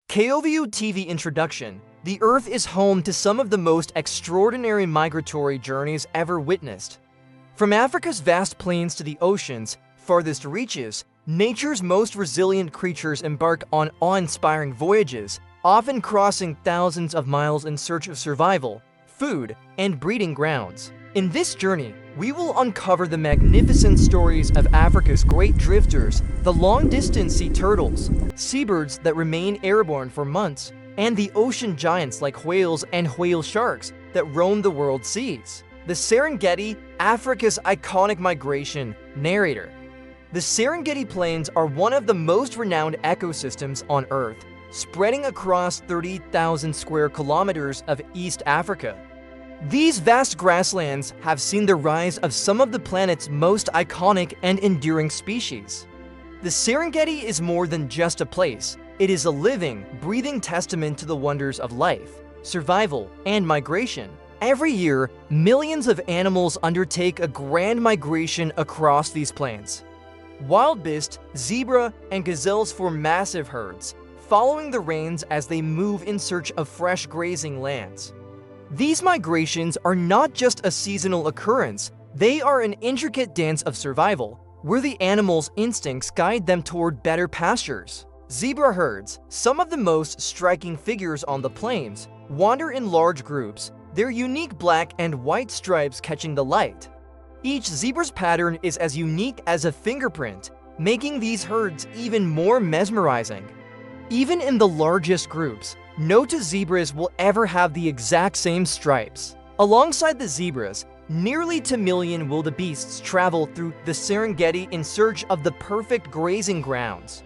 KOVU TV Introduction. The Earth is home to some of the most extraordinary migratory journeys ever witnessed. From Africa's vast plains to the ocean's farthest reaches, nature's most resilient creatures embark on awe-inspiring voyages, often crossing thousands of miles in search of survival, food, and breeding grounds. In this journey, we will uncover the magnificent stories of Africa's great drifters, the long-distance sea turtles, seabirds that remain airborne for months, and the ocean giants like whales and whale sharks that roam the world's seas. The Serengeti, Africa's iconic migration. Narrator. The Serengeti Plains are one of the most renowned ecosystems on Earth, spreading across 30,000 square kilometers of East Africa. These vast grasslands have seen the rise of some of the planet's most iconic and enduring species. The Serengeti is more than just a place. It is a living, breathing testament to the wonders of life, survival, and migration. Every year, millions of animals undertake a grand migration across these plains. Wildebeests, zebra, and gazelles form massive herds, following the rains as they move in search of fresh grazing lands. These migrations are not just a seasonal occurrence, they are an intricate dance of survival, where the animals' instincts guide them toward better pastures. Zebra herds, some of the most striking figures on the plains, wander in large groups, their unique black and white stripes catching the light. Each zebra's pattern is as unique as a fingerprint, making these herds even more mesmerizing. Even in the largest groups, no two zebras will ever have the exact same stripes. Alongside the zebras, nearly 2 million wildebeests travel through the Serengeti in search of the perfect grazing grounds.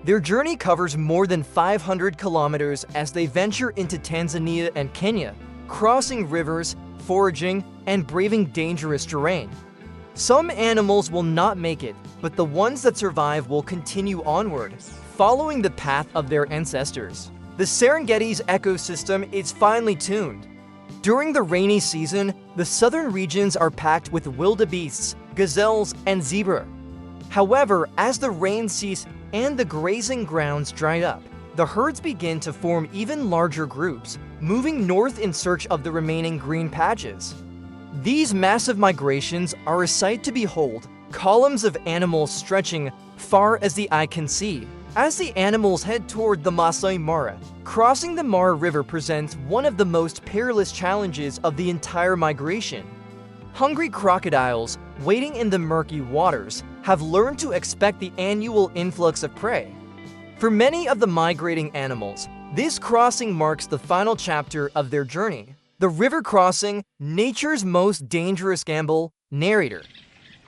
Their journey covers more than 500 kilometers as they venture into Tanzania and Kenya, crossing rivers, foraging, and braving dangerous terrain. Some animals will not make it, but the ones that survive will continue onward, following the path of their ancestors. The Serengeti's ecosystem is finely tuned. During the rainy season, the southern regions are packed with wildebeests, gazelles, and zebra. However, as the rain ceased and the grazing grounds dried up, the herds begin to form even larger groups, moving north in search of the remaining green patches. These massive migrations are a sight to behold, columns of animals stretching far as the eye can see. As the animals head toward the Maasai Mara, crossing the Mara River presents one of the most perilous challenges of the entire migration. Hungry crocodiles, waiting in the murky waters, have learned to expect the annual influx of prey. For many of the migrating animals, this crossing marks the final chapter of their journey. The river crossing, nature's most dangerous gamble. Narrator.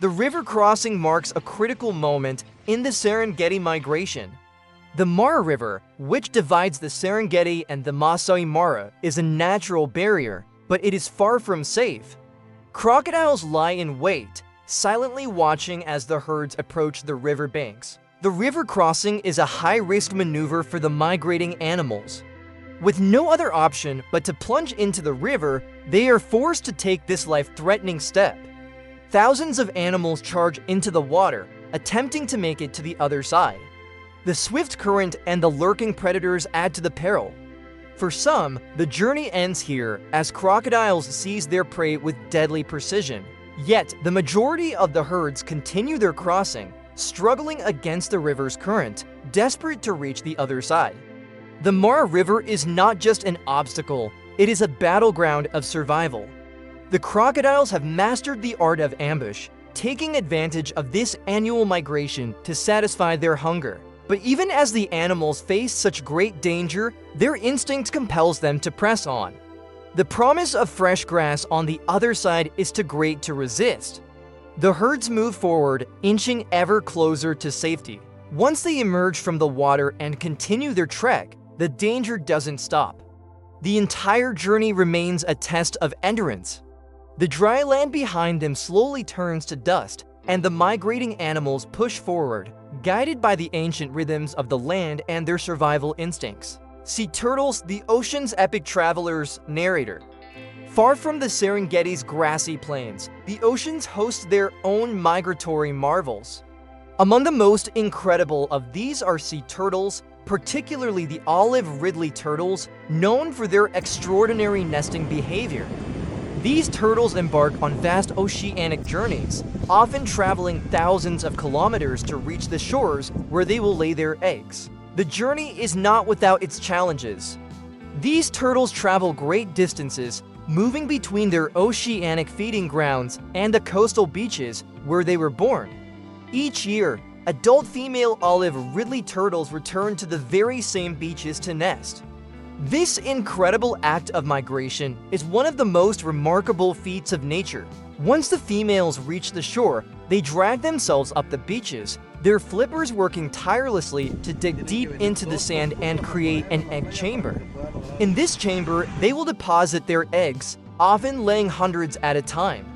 The river crossing marks a critical moment in the Serengeti migration. The Mara River, which divides the Serengeti and the Maasai Mara, is a natural barrier, but it is far from safe. Crocodiles lie in wait, silently watching as the herds approach the river banks. The river crossing is a high-risk maneuver for the migrating animals. With no other option but to plunge into the river, they are forced to take this life-threatening step. Thousands of animals charge into the water, attempting to make it to the other side. The swift current and the lurking predators add to the peril. For some, the journey ends here as crocodiles seize their prey with deadly precision. Yet, the majority of the herds continue their crossing, struggling against the river's current, desperate to reach the other side. The Mara River is not just an obstacle, it is a battleground of survival. The crocodiles have mastered the art of ambush, taking advantage of this annual migration to satisfy their hunger. But even as the animals face such great danger, their instinct compels them to press on. The promise of fresh grass on the other side is too great to resist. The herds move forward, inching ever closer to safety. Once they emerge from the water and continue their trek, the danger doesn't stop. The entire journey remains a test of endurance. The dry land behind them slowly turns to dust, and the migrating animals push forward, guided by the ancient rhythms of the land and their survival instincts. Sea turtles, the ocean's epic travelers. Narrator. Far from the Serengeti's grassy plains, the oceans host their own migratory marvels. Among the most incredible of these are sea turtles, particularly the olive ridley turtles, known for their extraordinary nesting behavior. These turtles embark on vast oceanic journeys, often traveling thousands of kilometers to reach the shores where they will lay their eggs. The journey is not without its challenges. These turtles travel great distances, moving between their oceanic feeding grounds and the coastal beaches where they were born. Each year, adult female olive ridley turtles return to the very same beaches to nest. This incredible act of migration is one of the most remarkable feats of nature. Once the females reach the shore, they drag themselves up the beaches, their flippers working tirelessly to dig deep into the sand and create an egg chamber. In this chamber, they will deposit their eggs, often laying hundreds at a time.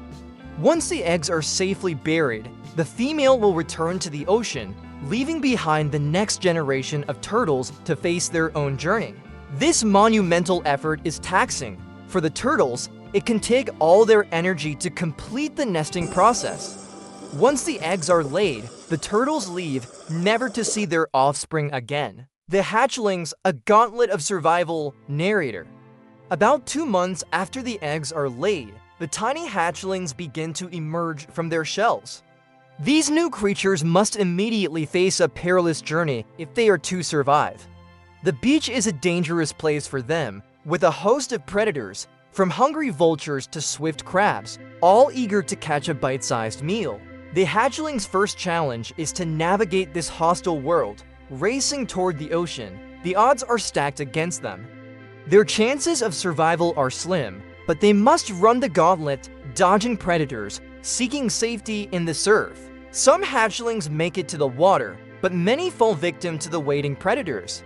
Once the eggs are safely buried, the female will return to the ocean, leaving behind the next generation of turtles to face their own journey. This monumental effort is taxing. For the turtles, it can take all their energy to complete the nesting process. Once the eggs are laid, the turtles leave, never to see their offspring again. The hatchlings, a gauntlet of survival. Narrator. About 2 months after the eggs are laid, the tiny hatchlings begin to emerge from their shells. These new creatures must immediately face a perilous journey if they are to survive. The beach is a dangerous place for them, with a host of predators, from hungry vultures to swift crabs, all eager to catch a bite-sized meal. The hatchlings' first challenge is to navigate this hostile world. Racing toward the ocean, the odds are stacked against them. Their chances of survival are slim, but they must run the gauntlet, dodging predators, seeking safety in the surf. Some hatchlings make it to the water, but many fall victim to the waiting predators.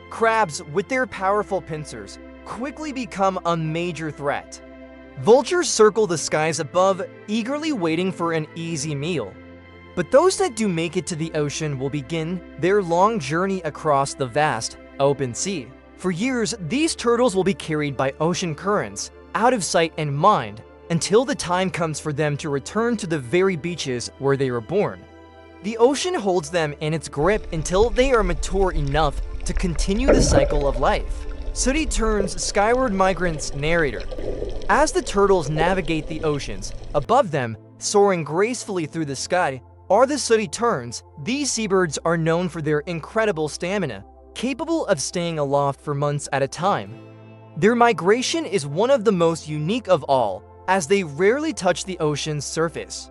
Crabs, with their powerful pincers, quickly become a major threat. Vultures circle the skies above, eagerly waiting for an easy meal. But those that do make it to the ocean will begin their long journey across the vast, open sea. For years, these turtles will be carried by ocean currents, out of sight and mind, until the time comes for them to return to the very beaches where they were born. The ocean holds them in its grip until they are mature enough to continue the cycle of life. Sooty Terns, skyward migrants. Narrator. As the turtles navigate the oceans, above them, soaring gracefully through the sky, are the sooty terns. These seabirds are known for their incredible stamina, capable of staying aloft for months at a time. Their migration is one of the most unique of all, as they rarely touch the ocean's surface.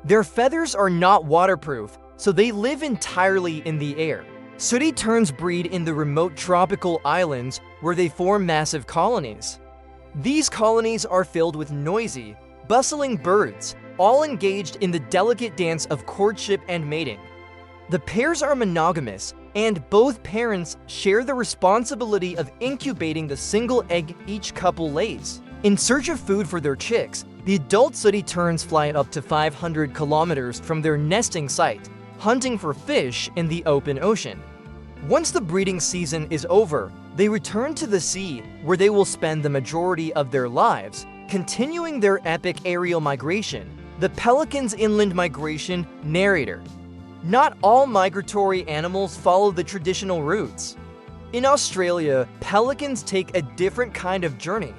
Their feathers are not waterproof, so they live entirely in the air. Sooty terns breed in the remote tropical islands where they form massive colonies. These colonies are filled with noisy, bustling birds, all engaged in the delicate dance of courtship and mating. The pairs are monogamous, and both parents share the responsibility of incubating the single egg each couple lays. In search of food for their chicks, the adult sooty terns fly up to 500 kilometers from their nesting site, hunting for fish in the open ocean. Once the breeding season is over, they return to the sea, where they will spend the majority of their lives, continuing their epic aerial migration. The pelican's inland migration. Narrator. Not all migratory animals follow the traditional routes. In Australia, pelicans take a different kind of journey.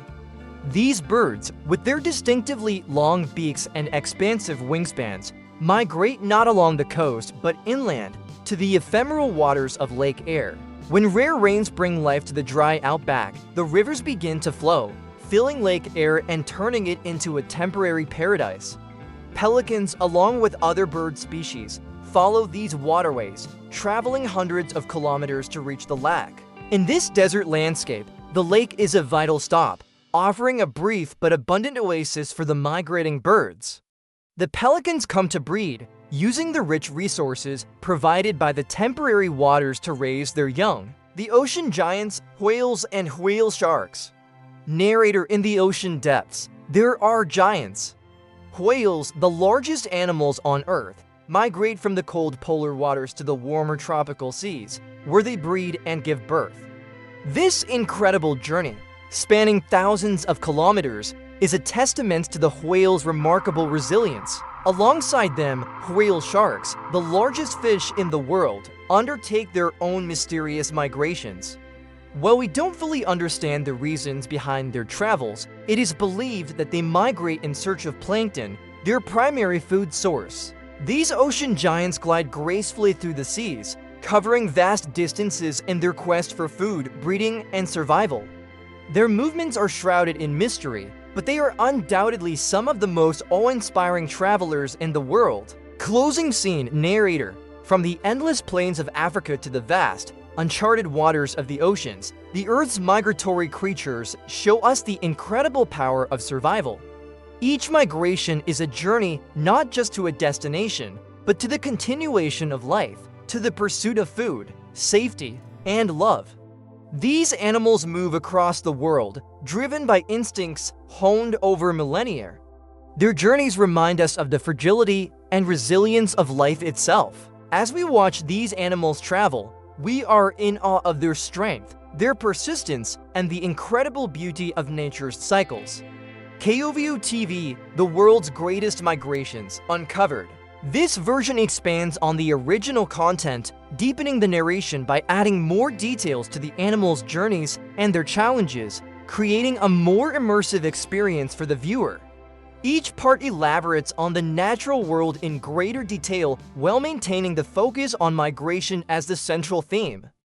These birds, with their distinctively long beaks and expansive wingspans, migrate not along the coast but inland to the ephemeral waters of Lake Eyre. When rare rains bring life to the dry outback, the rivers begin to flow, filling Lake Eyre and turning it into a temporary paradise. Pelicans, along with other bird species, follow these waterways, traveling hundreds of kilometers to reach the lake. In this desert landscape, the lake is a vital stop, offering a brief but abundant oasis for the migrating birds. The pelicans come to breed, using the rich resources provided by the temporary waters to raise their young. The ocean giants, whales, and whale sharks. Narrator. In the ocean depths, there are giants. Whales, the largest animals on Earth, migrate from the cold polar waters to the warmer tropical seas, where they breed and give birth. This incredible journey, spanning thousands of kilometers, is a testament to the whale's remarkable resilience. Alongside them, whale sharks, the largest fish in the world, undertake their own mysterious migrations. While we don't fully understand the reasons behind their travels, it is believed that they migrate in search of plankton, their primary food source. These ocean giants glide gracefully through the seas, covering vast distances in their quest for food, breeding, and survival. Their movements are shrouded in mystery, but they are undoubtedly some of the most awe-inspiring travelers in the world. Closing scene narrator. From the endless plains of Africa to the vast, uncharted waters of the oceans, the Earth's migratory creatures show us the incredible power of survival. Each migration is a journey not just to a destination, but to the continuation of life, to the pursuit of food, safety, and love. These animals move across the world, driven by instincts honed over millennia. Their journeys remind us of the fragility and resilience of life itself. As we watch these animals travel, we are in awe of their strength, their persistence, and the incredible beauty of nature's cycles. KOVU TV, the world's greatest migrations, uncovered. This version expands on the original content, deepening the narration by adding more details to the animals' journeys and their challenges, creating a more immersive experience for the viewer. Each part elaborates on the natural world in greater detail while maintaining the focus on migration as the central theme.